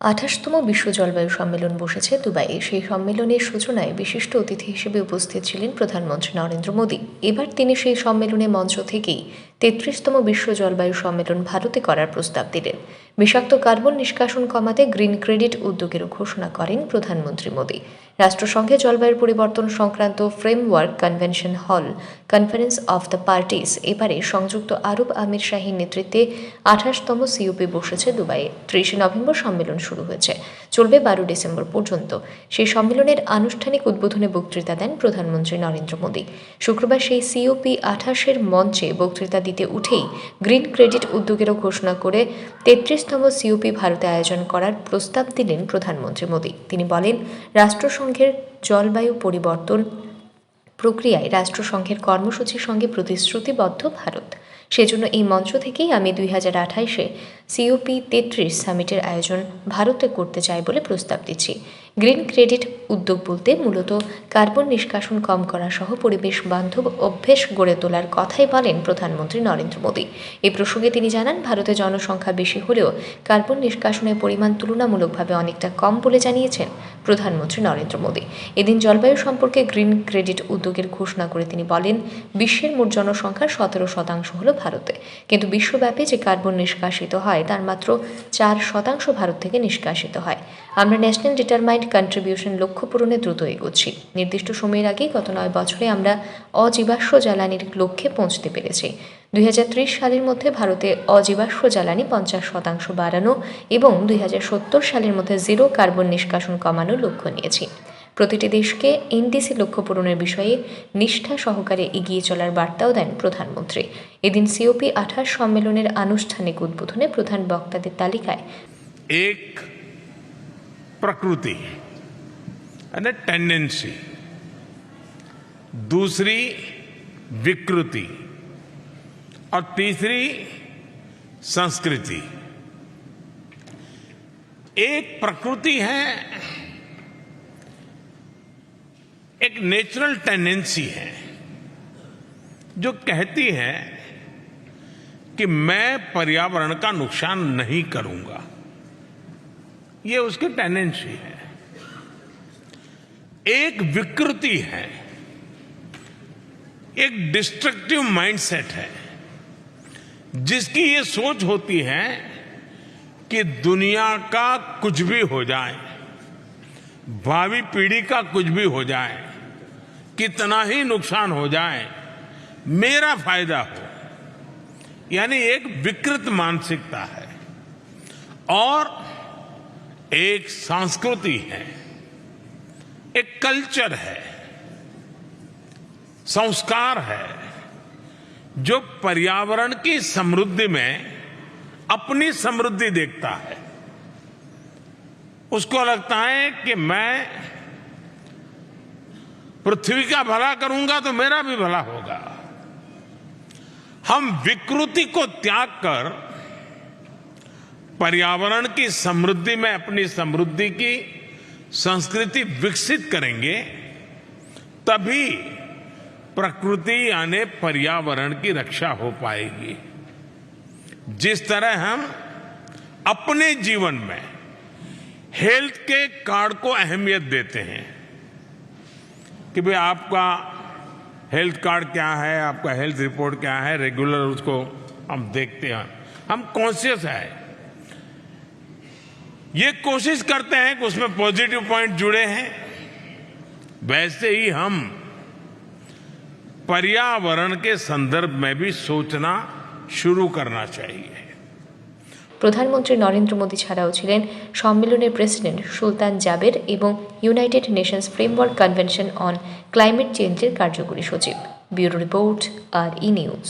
28তম বিশ্ব জলবায়ু সম্মেলন বসেছে দুবাইয়ে। সেই সম্মেলনের সূচনায় বিশিষ্ট অতিথি হিসেবে উপস্থিত ছিলেন প্রধানমন্ত্রী নরেন্দ্র মোদী। এবার তিনি সেই সম্মেলনে মঞ্চ থেকেই 33তম বিশ্ব জলবায়ু সম্মেলন ভারতে করার প্রস্তাব দিলেন। বিষাক্ত কার্বন নিষ্কাশন কমাতে গ্রিন ক্রেডিট উদ্যোগেরও ঘোষণা করেন প্রধানমন্ত্রী মোদী। রাষ্ট্রসংঘে জলবায়ু পরিবর্তন সংক্রান্ত framework convention hall conference of the parties এবারে সংযুক্ত আরব আমির শাহীর নেতৃত্বে 28তম সিওপি বসেছে দুবাইয়ে। 30 নভেম্বর সম্মেলন শুরু হয়েছে, চলবে 12 ডিসেম্বর পর্যন্ত। সেই সম্মেলনের আনুষ্ঠানিক উদ্বোধনে বক্তৃতা দেন প্রধানমন্ত্রী নরেন্দ্র মোদী। শুক্রবার সেই সিওপি 28-এর মঞ্চে বক্তৃতা দিতে উঠেই গ্রিন ক্রেডিট উদ্যোগেরও ঘোষণা করে 33তম সিওপি ভারতে আয়োজন করার প্রস্তাব দিলেন প্রধানমন্ত্রী মোদী। তিনি বলেন, রাষ্ট্রসংঘের জলবায়ু পরিবর্তন প্রক্রিয়ায় রাষ্ট্রসংঘের কর্মসূচির সঙ্গে প্রতিশ্রুতিবদ্ধ ভারত। সেজন্য এই মঞ্চ থেকেই আমি 2028-এ সিওপি 33 সামিটের আয়োজন ভারতে করতে চাই বলে প্রস্তাব দিচ্ছি। গ্রিন ক্রেডিট উদ্যোগ বলতে মূলত কার্বন নিষ্কাশন কম করা সহ পরিবেশ বান্ধব অভ্যেস গড়ে তোলার কথাই বলেন প্রধানমন্ত্রী নরেন্দ্র মোদী। এই প্রসঙ্গে তিনি জানান, ভারতে জনসংখ্যা বেশি হলেও কার্বন নিষ্কাশনের পরিমাণ তুলনামূলকভাবে অনেকটা কম বলে জানিয়েছেন প্রধানমন্ত্রী নরেন্দ্র মোদী। এদিন জলবায়ু সম্পর্কে গ্রিন ক্রেডিট উদ্যোগের ঘোষণা করে তিনি বলেন, বিশ্বের মোট জনসংখ্যার 17% হল ভারতে, কিন্তু বিশ্বব্যাপী যে কার্বন নিষ্কাশিত হয় তার মাত্র 4% ভারত থেকে নিষ্কাশিত হয়। আমরা ন্যাশনাল ডিটারমাইন্ড কন্ট্রিবিউশন লক্ষ্য পূরণে দ্রুত এগোচ্ছি। নির্দিষ্ট সময়ের আগেই গত 9 বছরে আমরা অজীবাশ্ম জ্বালানির লক্ষ্যে পৌঁছতে পেরেছি। 2030 সালের মধ্যে ভারতে অজীবাশ্ম জ্বালানি 50% বাড়ানো এবং 2070 সালের মধ্যে জিরো কার্বন নিষ্কাশন কমানোর লক্ষ্য নিয়েছি। প্রতিটি দেশকে এনডিসি লক্ষ্য পূরণের বিষয়ে নিষ্ঠা সহকারে এগিয়ে চলার বার্তাও দেন প্রধানমন্ত্রী। এদিন সিওপি 28 সম্মেলনের আনুষ্ঠানিক উদ্বোধনে প্রধান বক্তাদের তালিকায় एक प्रकृति यानी टेंडेंसी, दूसरी विकृति और तीसरी संस्कृति। एक प्रकृति है, एक नेचुरल टेंडेंसी है जो कहती है कि मैं पर्यावरण का नुकसान नहीं करूंगा। ये उसकी टेंडेंसी है। एक विकृति है, एक डिस्ट्रक्टिव माइंडसेट है जिसकी ये सोच होती है कि दुनिया का कुछ भी हो जाए, भावी पीढ़ी का कुछ भी हो जाए, कितना ही नुकसान हो जाए, मेरा फायदा हो। यानी एक विकृत मानसिकता है। और एक संस्कृति है, एक कल्चर है, संस्कार है जो पर्यावरण की समृद्धि में अपनी समृद्धि देखता है। उसको लगता है कि मैं पृथ्वी का भला करूंगा तो मेरा भी भला होगा। हम विकृति को त्याग कर पर्यावरण की समृद्धि में अपनी समृद्धि की संस्कृति विकसित करेंगे, तभी प्रकृति यानी पर्यावरण की रक्षा हो पाएगी। जिस तरह हम अपने जीवन में हेल्थ के कार्ड को अहमियत देते हैं कि भाई आपका हेल्थ कार्ड क्या है, आपका हेल्थ रिपोर्ट क्या है, रेगुलर उसको हम देखते हैं, हम कॉन्शियस है, ये कोशिश करते हैं कि उसमें पॉजिटिव पॉइंट जुड़े हैं, वैसे ही हम पर्यावरण के संदर्भ में भी सोचना शुरू करना चाहिए। প্রধানমন্ত্রী নরেন্দ্র মোদী ছাড়াও ছিলেন সম্মেলনের প্রেসিডেন্ট সুলতান জাবের এবং United Nations framework convention on climate চেঞ্জের কার্যকরী সচিব। ব্যুরো রিপোর্ট, আর ই নিউজ।